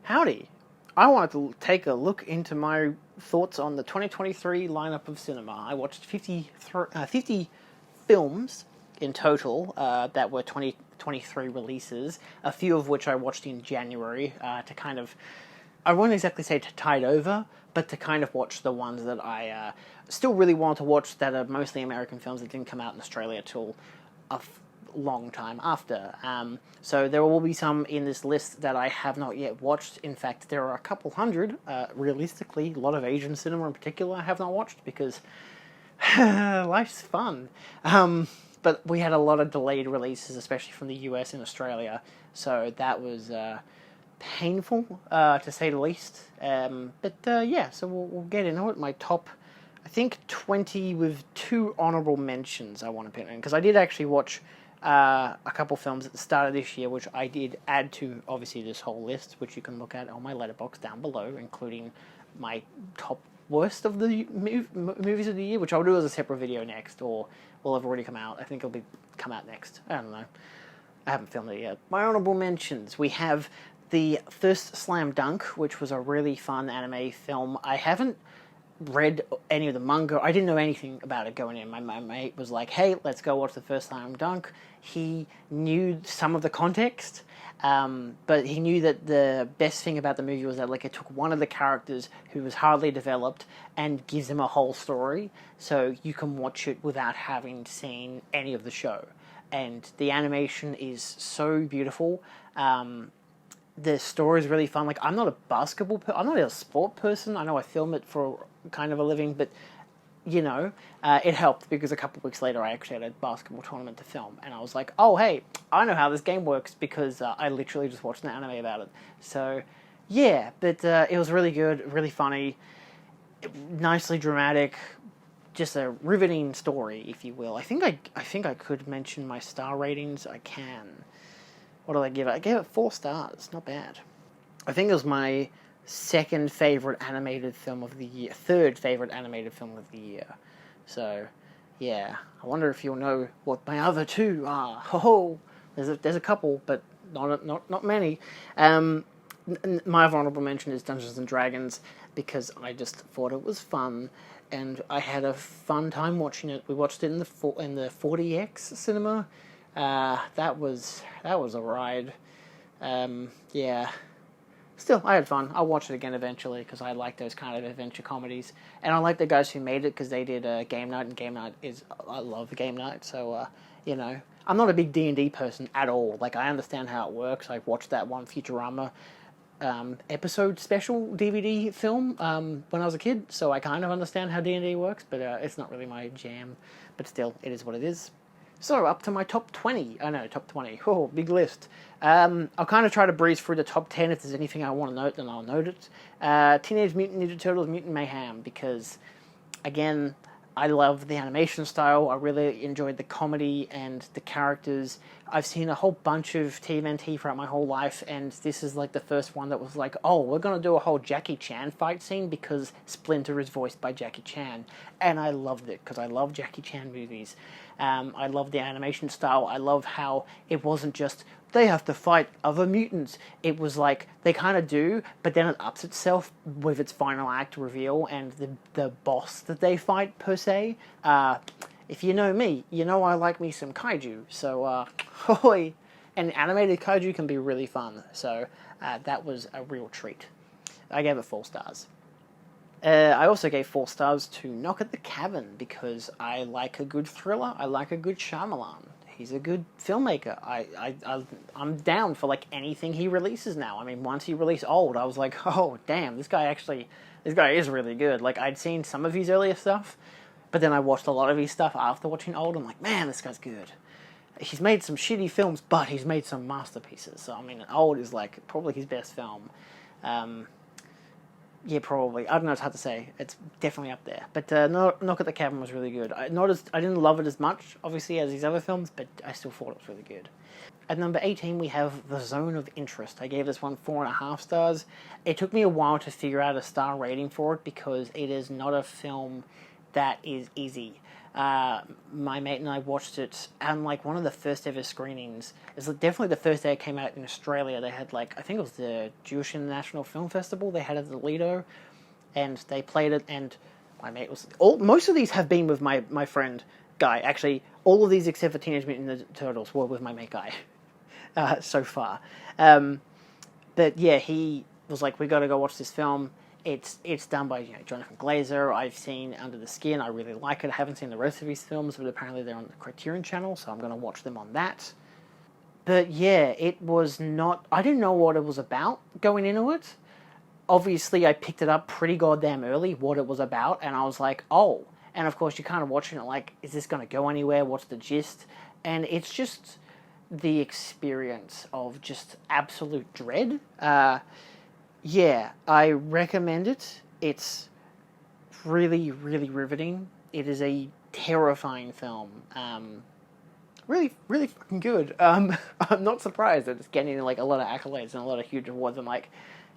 Howdy. I wanted to take a look into my thoughts on the 2023 lineup of cinema. I watched 50 films in total that were 2023 releases, a few of which I watched in January to kind of, I won't exactly say to tide over, but to kind of watch the ones that I still really want to watch that are mostly American films that didn't come out in Australia till a long time after. So there will be some in this list that I have not yet watched. In fact, there are a couple hundred, realistically, a lot of Asian cinema in particular I have not watched because life's fun. But we had a lot of delayed releases, especially from the US and Australia, so that was painful, to say the least. Yeah, so we'll get into it. My top, I think, 20 with 2 honourable mentions I want to put in, because I did actually watch a couple films at the start of this year, which I did add to, obviously, this whole list, which you can look at on my letterbox down below, including my top worst of the movies of the year, which I'll do as a separate video next, or will have already come out. I think it'll come out next. I don't know. I haven't filmed it yet. My honourable mentions. We have the first Slam Dunk, which was a really fun anime film. I haven't read any of the manga. I didn't know anything about it going in. My mate was like, hey, let's go watch the first Slam Dunk. He knew some of the context, but he knew that the best thing about the movie was that it took one of the characters who was hardly developed and gives him a whole story, so you can watch it without having seen any of the show. And the animation is so beautiful. The story is really fun. I'm not a I'm not a sport person. I know I film it for kind of a living, but it helped because a couple of weeks later I actually had a basketball tournament to film, and I was like, oh hey, I know how this game works because I literally just watched an anime about it. So yeah, but it was really good, really funny, nicely dramatic, just a riveting story, if you will. I think I could mention my star ratings. I can. What did I give it? I gave it 4 stars. Not bad. I think it was my second favorite animated film of the year. Third favorite animated film of the year. So, yeah. I wonder if you'll know what my other 2 are. Oh, there's a couple, but not many. My honorable mention is Dungeons and Dragons because I just thought it was fun, and I had a fun time watching it. We watched it in the 40X cinema. That was a ride. Yeah. Still, I had fun. I'll watch it again eventually because I like those kind of adventure comedies, and I like the guys who made it because they did Game Night, and Game Night I love Game Night. So I'm not a big D&D person at all. I understand how it works. I watched that one Futurama episode special DVD film when I was a kid, so I kind of understand how D&D works, but it's not really my jam. But still, it is what it is. So, up to my top 20. I know, top 20. Oh, big list. I'll kind of try to breeze through the top 10. If there's anything I want to note, then I'll note it. Teenage Mutant Ninja Turtles Mutant Mayhem, because, again, I love the animation style. I really enjoyed the comedy and the characters. I've seen a whole bunch of TMNT throughout my whole life, and this is the first one that was like, oh, we're going to do a whole Jackie Chan fight scene because Splinter is voiced by Jackie Chan. And I loved it because I love Jackie Chan movies. I love the animation style. I love how it wasn't just they have to fight other mutants. It was they kind of do, but then it ups itself with its final act reveal and the boss that they fight, per se. If you know me, you know I like me some kaiju. So, hoy! And animated kaiju can be really fun. So, that was a real treat. I gave it 4 stars. I also gave 4 stars to Knock at the Cabin because I like a good thriller. I like a good Shyamalan. He's a good filmmaker. I'm down for anything he releases now. I mean, once he released Old, I was like, oh damn, this guy is really good. I'd seen some of his earlier stuff, but then I watched a lot of his stuff after watching Old. I'm like, man, this guy's good. He's made some shitty films, but he's made some masterpieces. So I mean, Old is probably his best film. Yeah, probably. I don't know. It's hard to say. It's definitely up there. But Knock at the Cabin was really good. I didn't love it as much, obviously, as these other films, but I still thought it was really good. At number 18, we have The Zone of Interest. I gave this one 4.5 stars. It took me a while to figure out a star rating for it because it is not a film that is easy. My mate and I watched it on like one of the first ever screenings. It's definitely the first day it came out in Australia. They had like, I think it was the Jewish International Film Festival. They had it at the Lido, and they played it. And my mate was most of these have been with my friend Guy. Actually, all of these except for Teenage Mutant Ninja Turtles were with my mate Guy so far. But yeah, he was like, we got to go watch this film. It's done by Jonathan Glazer. I've seen Under the Skin. I really like it. I haven't seen the rest of his films, but apparently they're on the Criterion channel, so I'm going to watch them on that. But yeah, it was not... I didn't know what it was about going into it. Obviously, I picked it up pretty goddamn early, what it was about, and I was like, oh. And of course, you're kind of watching it like, is this going to go anywhere? What's the gist? And it's just the experience of just absolute dread. Yeah, I recommend it. It's really, really riveting. It is a terrifying film. Really, really fucking good. I'm not surprised that it's getting like a lot of accolades and a lot of huge awards. I'm like,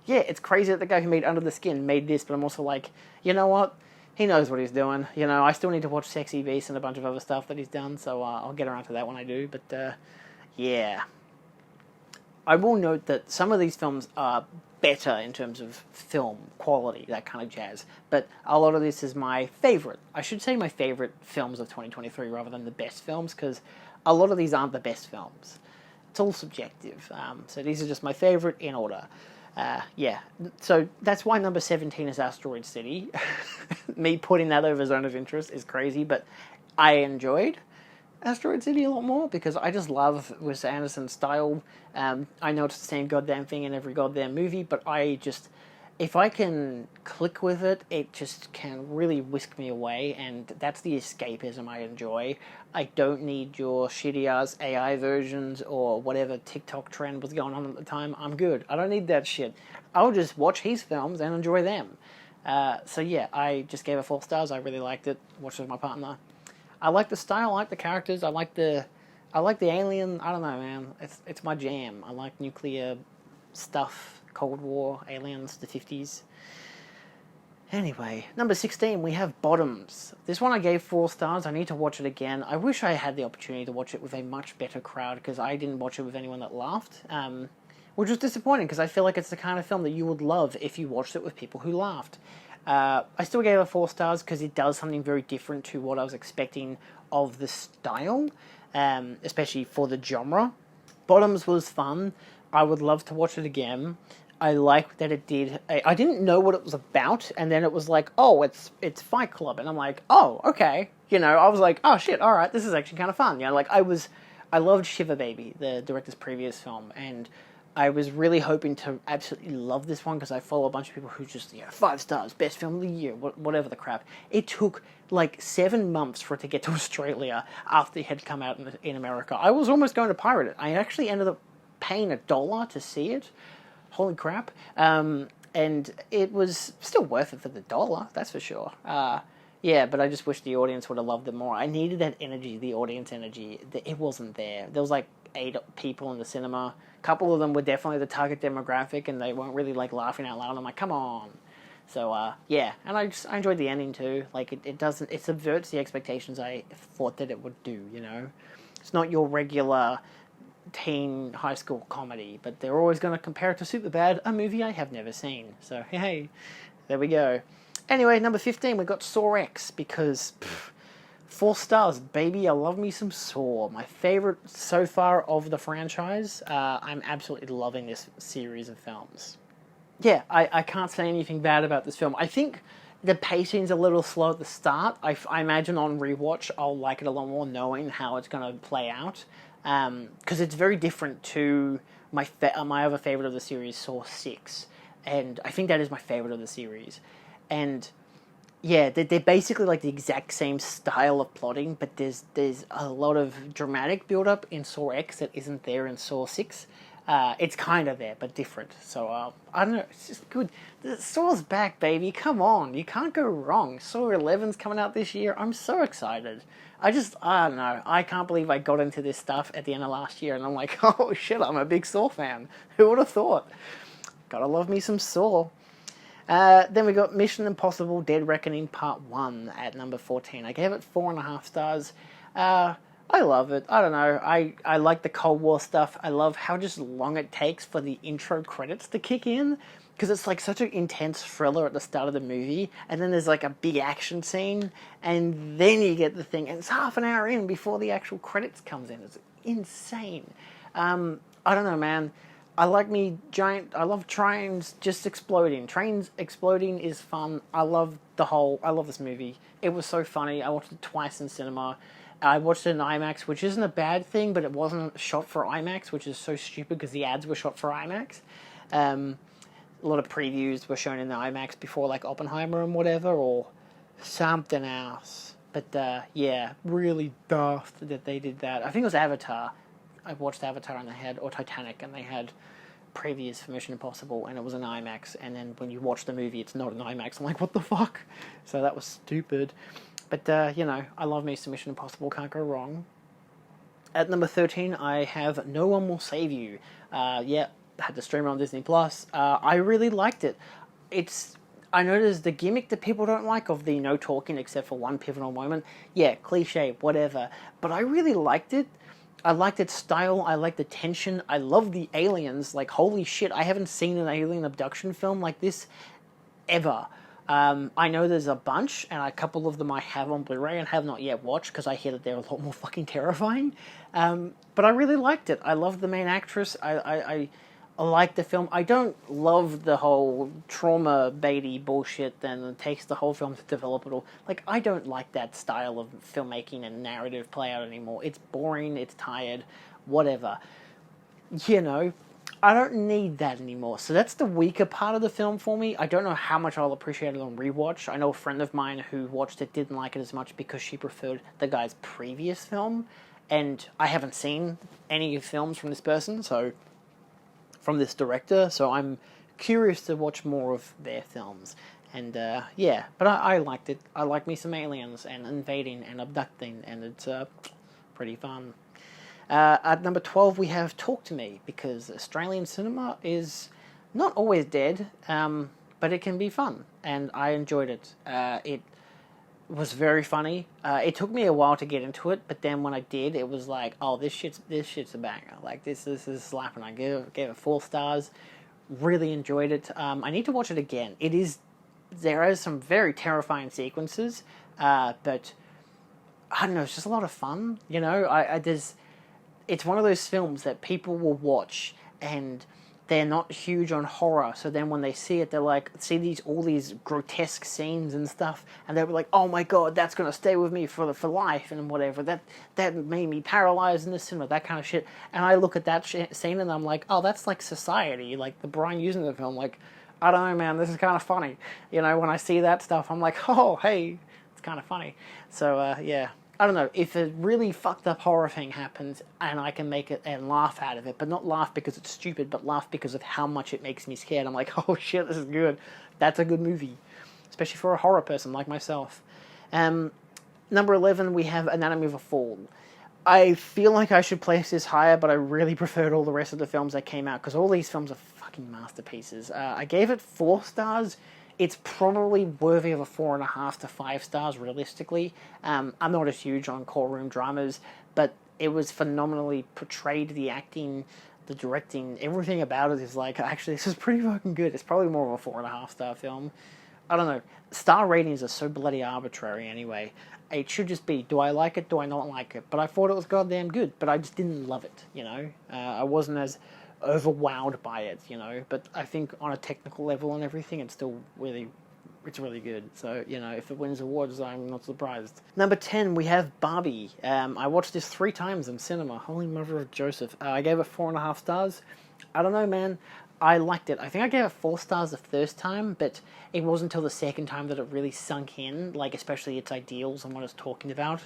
yeah, it's crazy that the guy who made Under the Skin made this, but I'm also like, you know what? He knows what he's doing. I still need to watch Sexy Beast and a bunch of other stuff that he's done, so I'll get around to that when I do. But yeah. I will note that some of these films are better in terms of film quality, that kind of jazz. But a lot of this is my favorite. I should say my favorite films of 2023 rather than the best films, because a lot of these aren't the best films. It's all subjective. So these are just my favorite in order. Yeah, so that's why number 17 is Asteroid City. Me putting that over Zone of Interest is crazy, but I enjoyed Asteroid City a lot more because I just love Wes Anderson's style. I know it's the same goddamn thing in every goddamn movie, but if I can click with it, it just can really whisk me away, and that's the escapism I enjoy. I don't need your shitty-ass AI versions or whatever TikTok trend was going on at the time. I'm good. I don't need that shit. I'll just watch his films and enjoy them. So yeah, I just gave it 4 stars. I really liked it. Watched it with my partner. I like the style. I like the characters. I like the alien. I don't know, man. It's my jam. I like nuclear stuff. Cold War, aliens, the 50s. Anyway, number 16, we have Bottoms. This one I gave 4 stars. I need to watch it again. I wish I had the opportunity to watch it with a much better crowd, because I didn't watch it with anyone that laughed, which was disappointing, because I feel like it's the kind of film that you would love if you watched it with people who laughed. I still gave it 4 stars, because it does something very different to what I was expecting of the style, especially for the genre. Bottoms was fun. I would love to watch it again. I like that it did. I didn't know what it was about, and then it was like, oh, it's Fight Club, and I'm like, oh, okay. I was like, oh shit, all right, this is actually kind of fun. I loved Shiver Baby, the director's previous film, and I was really hoping to absolutely love this one because I follow a bunch of people who just 5 stars, best film of the year, whatever the crap. It took like 7 months for it to get to Australia after it had come out in America. I was almost going to pirate it. I actually ended up paying $1 to see it. Holy crap. And it was still worth it for the $1, that's for sure. Yeah, but I just wish the audience would have loved it more. I needed that energy, the audience energy. It wasn't there. There was like 8 people in the cinema. A couple of them were definitely the target demographic, and they weren't really like laughing out loud. I'm like, come on. So, yeah, and I enjoyed the ending too. Like, it subverts the expectations I thought that it would do, It's not your regular teen high school comedy, but they're always going to compare it to Superbad, a movie I have never seen. So, hey, there we go. Anyway, number 15, we got Saw X, because 4 stars, baby. I love me some Saw. My favorite so far of the franchise. I'm absolutely loving this series of films. Yeah, I can't say anything bad about this film. I think the pacing's a little slow at the start. I imagine on rewatch I'll like it a lot more knowing how it's going to play out. Because it's very different to my other favorite of the series, Saw 6. And I think that is my favorite of the series. And yeah, they're basically like the exact same style of plotting, but there's a lot of dramatic build-up in Saw X that isn't there in Saw 6. It's kind of there, but different. So, I don't know, it's just good. Saw's back, baby. Come on, you can't go wrong. Saw 11's coming out this year. I'm so excited. I don't know. I can't believe I got into this stuff at the end of last year, and I'm like, oh shit, I'm a big Saw fan. Who would have thought? Gotta love me some Saw. Then we got Mission Impossible Dead Reckoning Part 1 at number 14. I gave it 4.5 stars. I love it. I don't know. I like the Cold War stuff. I love how just long it takes for the intro credits to kick in. Because it's like such an intense thriller at the start of the movie. And then there's like a big action scene. And then you get the thing. And it's half an hour in before the actual credits comes in. It's insane. I don't know, man. I love trains just exploding. Trains exploding is fun. I love this movie. It was so funny. I watched it twice in cinema. I watched it in IMAX, which isn't a bad thing, but it wasn't shot for IMAX, which is so stupid because the ads were shot for IMAX. A lot of previews were shown in the IMAX before, like Oppenheimer and whatever, or something else. But yeah, really daft that they did that. I think it was Avatar. I watched Avatar and they had, or Titanic, and they had previews for Mission Impossible, and it was an IMAX, and then when you watch the movie, it's not an IMAX. I'm like, what the fuck? So that was stupid. But, you know, I love me some Mission Impossible, can't go wrong. At number 13, I have No One Will Save You. Yeah, had to stream it on Disney+. I really liked it. I know there's the gimmick that people don't like of the no talking except for one pivotal moment. Yeah, cliche, whatever. But I really liked it. I liked its style, I liked the tension, I love the aliens, like holy shit, I haven't seen an alien abduction film like this ever. I know there's a bunch, and a couple of them I have on Blu-ray and have not yet watched, because I hear that they're a lot more fucking terrifying. But I really liked it. I love the main actress, I like the film. I don't love the whole trauma baity bullshit that it takes the whole film to develop it all. Like, I don't like that style of filmmaking and narrative play out anymore. It's boring, it's tired, whatever. You know, I don't need that anymore. So that's the weaker part of the film for me. I don't know how much I'll appreciate it on rewatch. I know a friend of mine who watched it didn't like it as much because she preferred the guy's previous film. And I haven't seen any films from this person, from this director, so I'm curious to watch more of their films. And yeah, but I liked it. I like me some aliens and invading and abducting, and it's pretty fun. At number 12, we have Talk to Me, because Australian cinema is not always dead, but it can be fun, and I enjoyed it. It was very funny. It took me a while to get into it, but then when I did, it was like, oh, this shit's a banger. Like, this is slapping. I gave it 4 stars. Really enjoyed it. I need to watch it again. There is some very terrifying sequences, but I don't know, it's just a lot of fun. You know, it's one of those films that people will watch and they're not huge on horror, so then when they see it, they're like, all these grotesque scenes and stuff, and they'll be like, oh my god, that's going to stay with me for life, and whatever, that made me paralyzed in the cinema, that kind of shit. And I look at that scene and I'm like, oh, that's like Society, like the Brian using the film, like, I don't know, man, this is kind of funny. You know, when I see that stuff, I'm like, oh, hey, it's kind of funny. So, yeah. I don't know, if a really fucked up horror thing happens and I can make it and laugh out of it, but not laugh because it's stupid, but laugh because of how much it makes me scared. I'm like, oh shit, this is good. That's a good movie. Especially for a horror person like myself. Number 11, we have Anatomy of a Fall. I feel like I should place this higher, but I really preferred all the rest of the films that came out, because all these films are fucking masterpieces. I gave it 4 stars. It's probably worthy of a 4.5 to 5 stars, realistically. I'm not as huge on courtroom dramas, but it was phenomenally portrayed. The acting, the directing, everything about it is like, actually, this is pretty fucking good. It's probably more of a 4.5 star film. I don't know. Star ratings are so bloody arbitrary anyway. It should just be, do I like it, do I not like it? But I thought it was goddamn good, but I just didn't love it, you know? I wasn't as overwhelmed by it, you know, but I think on a technical level and everything, it's really good. So, you know, if it wins awards, I'm not surprised. Number 10, we have Barbie. I watched this 3 times in cinema. Holy mother of Joseph. I gave it 4.5 stars. I don't know, man. I liked it. I think I gave it 4 stars the first time, but it wasn't until the second time that it really sunk in, like, especially its ideals and what it's talking about.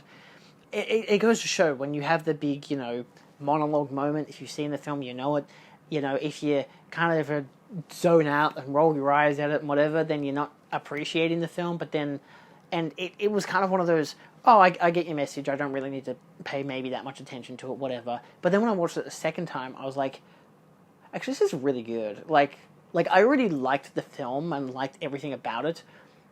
It goes to show, when you have the big, you know, monologue moment, if you've seen the film, you know it. You know, if you kind of zone out and roll your eyes at it and whatever, then you're not appreciating the film. But then, and it was kind of one of those, oh, I get your message, I don't really need to pay maybe that much attention to it, whatever. But then when I watched it the second time, I was like, actually, this is really good. Like, like, I already liked the film and liked everything about it,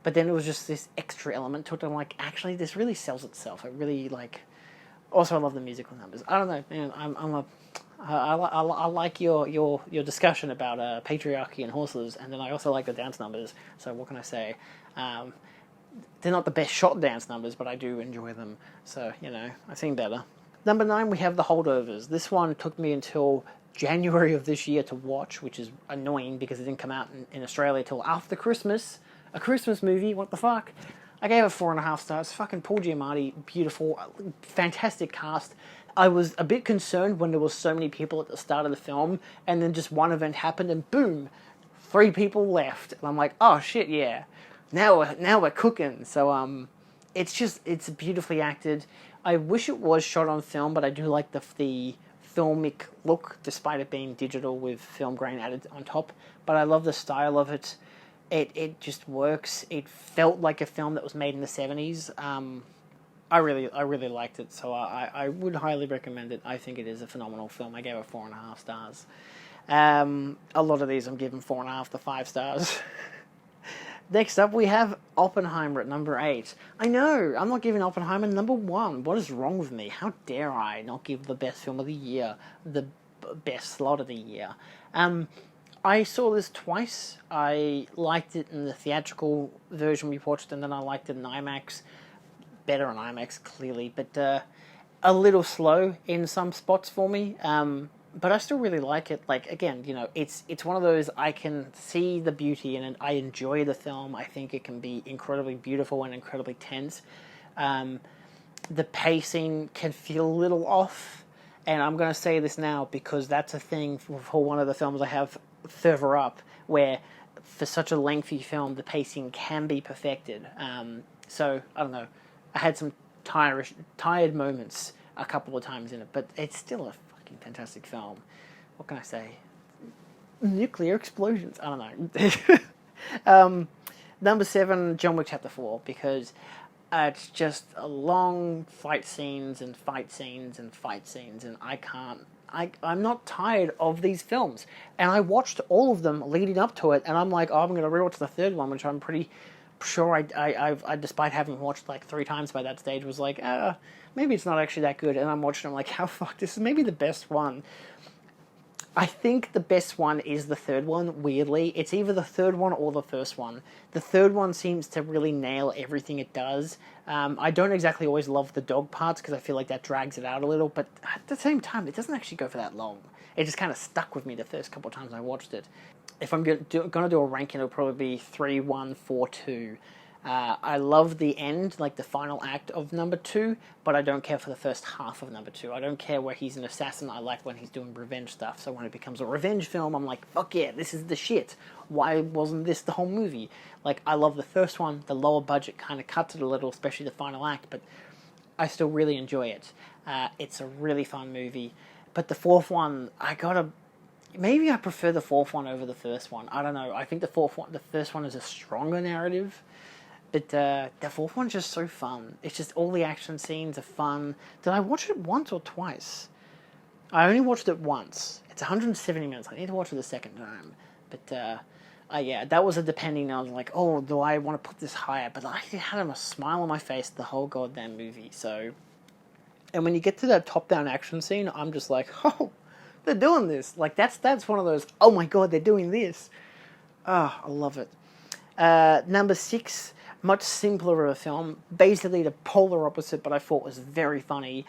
but then it was just this extra element to it. I'm like, actually, this really sells itself. I really like. Also, I love the musical numbers. I don't know, man. I like your discussion about patriarchy and horses, and then I also like the dance numbers. So what can I say? They're not the best shot dance numbers, but I do enjoy them. So, I've seen better. Number 9, we have The Holdovers. This one took me until January of this year to watch, which is annoying because it didn't come out in Australia till after Christmas. A Christmas movie, what the fuck? I gave it 4.5 stars. Fucking Paul Giamatti, beautiful, fantastic cast. I was a bit concerned when there was so many people at the start of the film, and then just one event happened, and boom, 3 people left. And I'm like, oh shit, yeah. Now we're cooking. So it's beautifully acted. I wish it was shot on film, but I do like the filmic look, despite it being digital with film grain added on top. But I love the style of it. It just works. It felt like a film that was made in the 70s. I really liked it, so I would highly recommend it. I think it is a phenomenal film. I gave it 4.5 stars. A lot of these I'm giving 4.5 to 5 stars. Next up, we have Oppenheimer at number 8. I know, I'm not giving Oppenheimer number 1. What is wrong with me? How dare I not give the best film of the year the best slot of the year? I saw this twice. I liked it in the theatrical version we watched, and then I liked it in IMAX. Better in IMAX, clearly, but a little slow in some spots for me. But I still really like it. Like, again, it's one of those, I can see the beauty in it. I enjoy the film. I think it can be incredibly beautiful and incredibly tense. The pacing can feel a little off, and I'm going to say this now because that's a thing for one of the films I have further up, where for such a lengthy film, the pacing can be perfected. So, I don't know. I had some tired moments a couple of times in it, but it's still a fucking fantastic film. What can I say? Nuclear explosions. I don't know. Number 7, John Wick Chapter 4, because it's just a long fight scenes, and I'm not tired of these films. And I watched all of them leading up to it, and I'm like, oh, I'm going to rewatch the third one, which I'm pretty sure I despite having watched like 3 times by that stage, was like, maybe it's not actually that good. And I'm watching, I'm like, how fuck, this is maybe the best one. I think the best one is the third one, weirdly. It's either the third one or the first one. The third one seems to really nail everything it does. I don't exactly always love the dog parts because I feel like that drags it out a little, but at the same time, it doesn't actually go for that long. It just kind of stuck with me the first couple of times I watched it. If I'm going to do a ranking, it'll probably be 3, 1, 4, 2. I love the end, like the final act of number 2, but I don't care for the first half of number 2. I don't care where he's an assassin. I like when he's doing revenge stuff. So when it becomes a revenge film, I'm like, fuck yeah, this is the shit. Why wasn't this the whole movie? Like, I love the first one. The lower budget kind of cuts it a little, especially the final act, but I still really enjoy it. It's a really fun movie. But the fourth one, maybe I prefer the fourth one over the first one. I don't know. I think the first one is a stronger narrative. But the fourth one's just so fun. It's just all the action scenes are fun. Did I watch it once or twice? I only watched it once. It's 170 minutes. I need to watch it the second time. But yeah, that was a depending. I was like, oh, do I want to put this higher? But I had a smile on my face the whole goddamn movie. So, and when you get to that top-down action scene, I'm just like, oh, they're doing this. Like, that's one of those, oh my god, they're doing this. Oh, I love it. Number 6, much simpler of a film, basically the polar opposite, but I thought was very funny,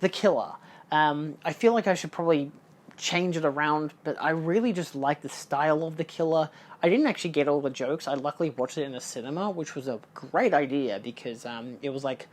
The Killer. I feel like I should probably change it around, but I really just like the style of The Killer. I didn't actually get all the jokes. I luckily watched it in a cinema, which was a great idea because it was like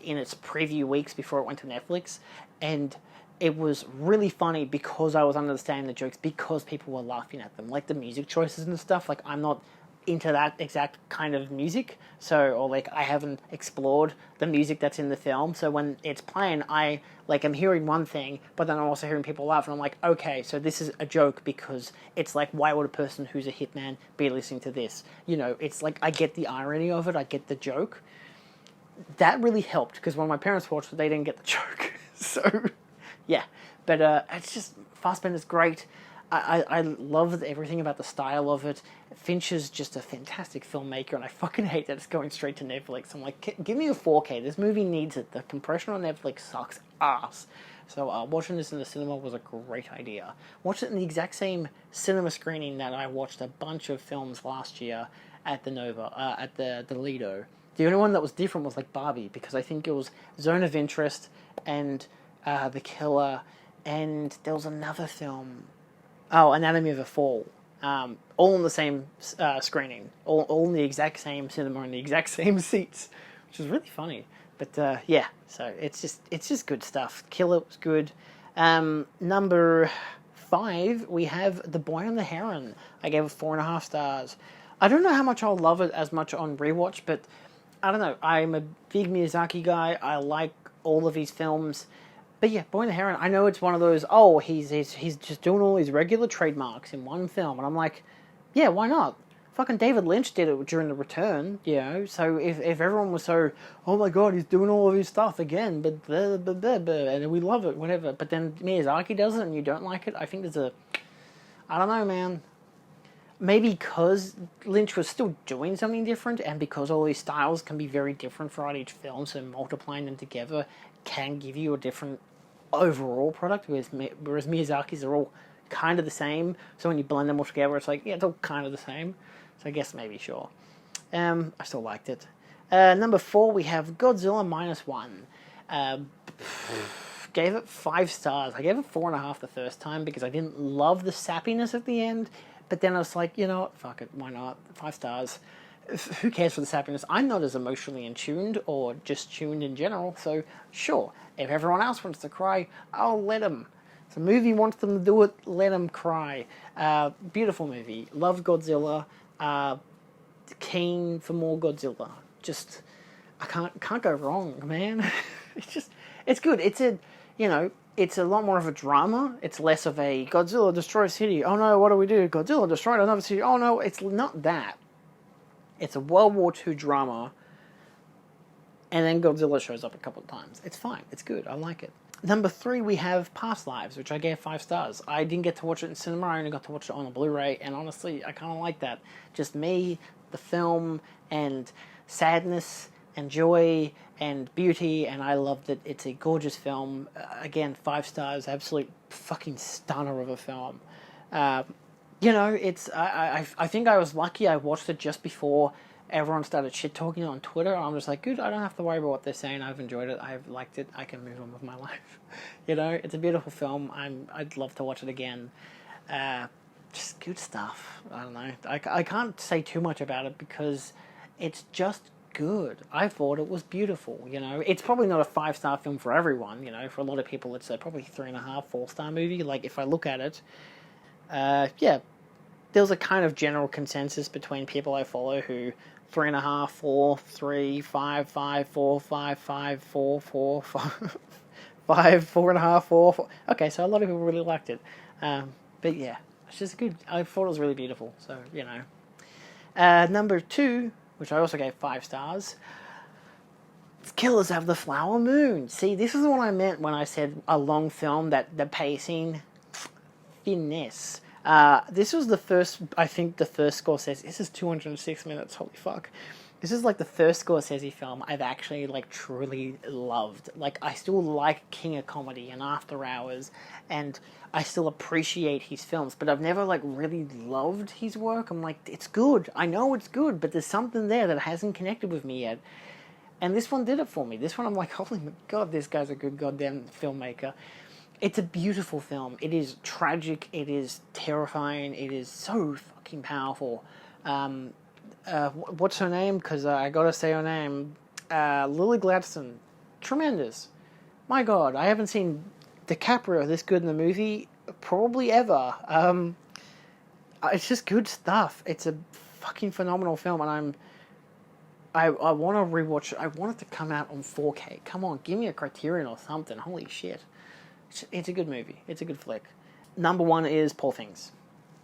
in its preview weeks before it went to Netflix, and it was really funny because I was understanding the jokes, because people were laughing at them, like the music choices and stuff. Like, I'm not into that exact kind of music, I haven't explored the music that's in the film, so when it's playing, I'm hearing one thing, but then I'm also hearing people laugh, and I'm like, okay, so this is a joke, because it's like, why would a person who's a hitman be listening to this? It's like, I get the irony of it, I get the joke. That really helped, because when my parents watched it, they didn't get the joke. So, yeah. But it's just, Fassbender's great. I love everything about the style of it. Finch is just a fantastic filmmaker, and I fucking hate that it's going straight to Netflix. I'm like, give me a 4K. This movie needs it. The compression on Netflix sucks ass. So watching this in the cinema was a great idea. Watched it in the exact same cinema screening that I watched a bunch of films last year at the Nova, at the Lido. The only one that was different was like Barbie, because I think it was Zone of Interest and The Killer, and there was another film. Oh, Anatomy of a Fall. All in the same screening. All in the exact same cinema and the exact same seats, which is really funny. But yeah, so it's just good stuff. Killer was good. Number 5, we have The Boy and the Heron. I gave it 4.5 stars. I don't know how much I'll love it as much on rewatch, but I don't know. I'm a big Miyazaki guy. I like all of his films. But yeah, Boy and the Heron, I know it's one of those, oh, he's just doing all his regular trademarks in one film. And I'm like, yeah, why not? Fucking David Lynch did it during The Return, you know? So if everyone was so, oh my god, he's doing all of his stuff again, but blah, blah, blah, blah, and we love it, whatever. But then Miyazaki does it and you don't like it, I think I don't know, man. Maybe because Lynch was still doing something different, and because all these styles can be very different throughout each film, so multiplying them together can give you a different overall product, whereas Miyazaki's are all kind of the same, so when you blend them all together, it's like, yeah, it's all kind of the same. So I guess maybe, sure. I still liked it. Number 4, we have Godzilla -1. Gave it 5 stars. I gave it 4.5 the first time because I didn't love the sappiness at the end. But then I was like, you know what, fuck it, why not? 5 stars. Who cares for the sappiness? I'm not as emotionally in tuned or just tuned in general, so sure, if everyone else wants to cry, I'll let them. If the movie wants them to do it, let them cry. Beautiful movie. Loved Godzilla. Keen for more Godzilla. Just, I can't go wrong, man. It's good. It's a lot more of a drama. It's less of a Godzilla destroys city. Oh no, what do we do? Godzilla destroyed another city. Oh no, it's not that. It's a World War II drama, and then Godzilla shows up a couple of times. It's fine. It's good. I like it. Number 3, we have Past Lives, which I gave 5 stars. I didn't get to watch it in cinema. I only got to watch it on a Blu-ray, and honestly, I kind of like that. Just me, the film, and sadness, and joy, and beauty, and I loved it. It's a gorgeous film. Again, 5 stars. Absolute fucking stunner of a film. It's I think I was lucky. I watched it just before everyone started shit talking on Twitter. I'm just like, good. I don't have to worry about what they're saying. I've enjoyed it. I've liked it. I can move on with my life. It's a beautiful film. I'd love to watch it again. Just good stuff. I don't know. I can't say too much about it because it's just good. I thought it was beautiful. It's probably not a 5-star film for everyone. For a lot of people, it's probably 3.5, 4-star movie. Like if I look at it. Yeah, there's a kind of general consensus between people I follow who 3.5, 4, 3, 5, 5, 4, 5, 5, 4, 4, 5, 5, 4.5, 4, 4. Okay, so a lot of people really liked it. But yeah, it's just good. I thought it was really beautiful. So, Number 2, which I also gave 5 stars, it's Killers of the Flower Moon. See, this is what I meant when I said a long film, that the pacing... finesse. This was the first Scorsese. This is 206 minutes. Holy fuck! This is like the first Scorsese film I've actually like truly loved. Like I still like King of Comedy and After Hours, and I still appreciate his films. But I've never like really loved his work. I'm like, it's good. I know it's good, but there's something there that hasn't connected with me yet. And this one did it for me. This one I'm like, holy god, this guy's a good goddamn filmmaker. It's a beautiful film. It is tragic. It is terrifying. It is so fucking powerful. What's her name? Because I gotta say her name. Lily Gladstone. Tremendous. My god, I haven't seen DiCaprio this good in a movie probably ever. It's just good stuff. It's a fucking phenomenal film, and I want to rewatch it. I want it to come out on 4K. Come on, give me a Criterion or something. Holy shit. It's a good movie. It's a good flick. Number 1 is Poor Things.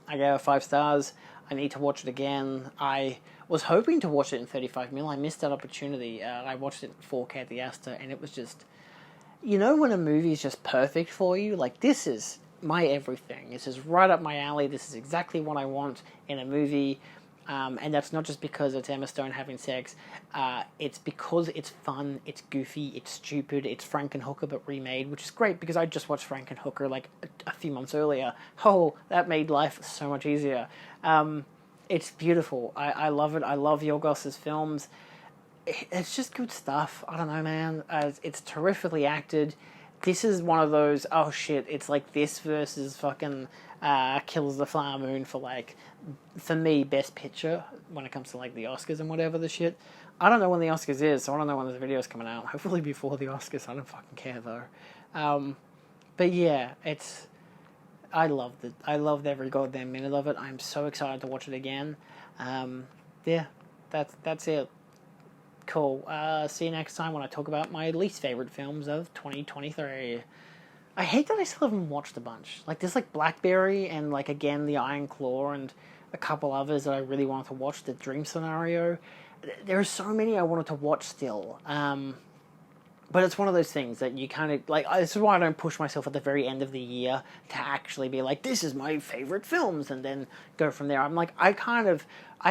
I gave it 5 stars. I need to watch it again. I was hoping to watch it in 35mm. I missed that opportunity. I watched it in 4K at the Astor, and it was just... when a movie is just perfect for you? Like, this is my everything. This is right up my alley. This is exactly what I want in a movie. And that's not just because it's Emma Stone having sex. It's because it's fun, it's goofy, it's stupid, it's Frankenhooker but remade, which is great because I just watched Frankenhooker like a few months earlier. Oh, that made life so much easier. It's beautiful. I love it. I love Yorgos's films. It's just good stuff. I don't know, man. It's terrifically acted. This is one of those, oh shit, it's like this versus fucking Killers of the Flower Moon for like, for me, Best Picture when it comes to like the Oscars and whatever the shit. I don't know when the Oscars is, so I don't know when the video's coming out. Hopefully before the Oscars. I don't fucking care though. But yeah, I loved it. I loved every goddamn minute of it. I'm so excited to watch it again. Yeah, that's it. Cool. See you next time when I talk about my least favorite films of 2023. I hate that I still haven't watched a bunch. Like, there's like Blackberry and like again the Iron Claw and a couple others that I really wanted to watch. The Dream Scenario. There are so many I wanted to watch still. But it's one of those things that you kind of like. This is why I don't push myself at the very end of the year to actually be like, this is my favorite films, and then go from there. I'm like, I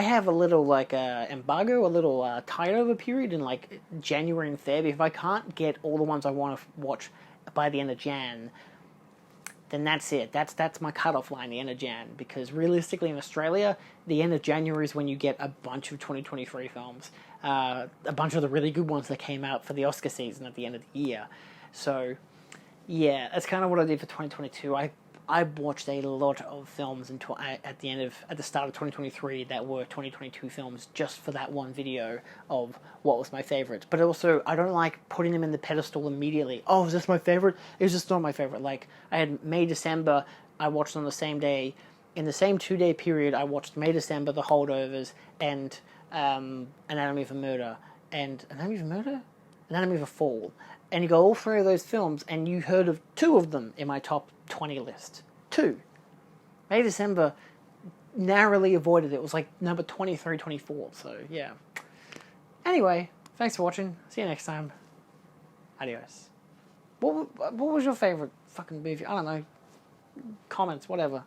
have a little like embargo, a little tide over period in like January and February. If I can't get all the ones I want to watch by the end of Jan, then that's it. That's my cutoff line, the end of Jan. Because realistically, in Australia, the end of January is when you get a bunch of 2023 films. A bunch of the really good ones that came out for the Oscar season at the end of the year. So, yeah, that's kind of what I did for 2022. I watched a lot of films at the start of 2023 that were 2022 films just for that one video of what was my favorite. But also, I don't like putting them in the pedestal immediately. Oh, is this my favorite? It was just not my favorite. Like, I had May, December, I watched on the same day. In the same 2-day period, I watched May, December, The Holdovers, and Anatomy of a Murder. And Anatomy of a Murder? Anatomy of a Fall. And you go all three of those films, and you heard of 2 of them in my top 20 list. 2. May, December, narrowly avoided it. It was like number 23, 24. So, yeah. Anyway, thanks for watching. See you next time. Adios. What was your favorite fucking movie? I don't know. Comments, whatever.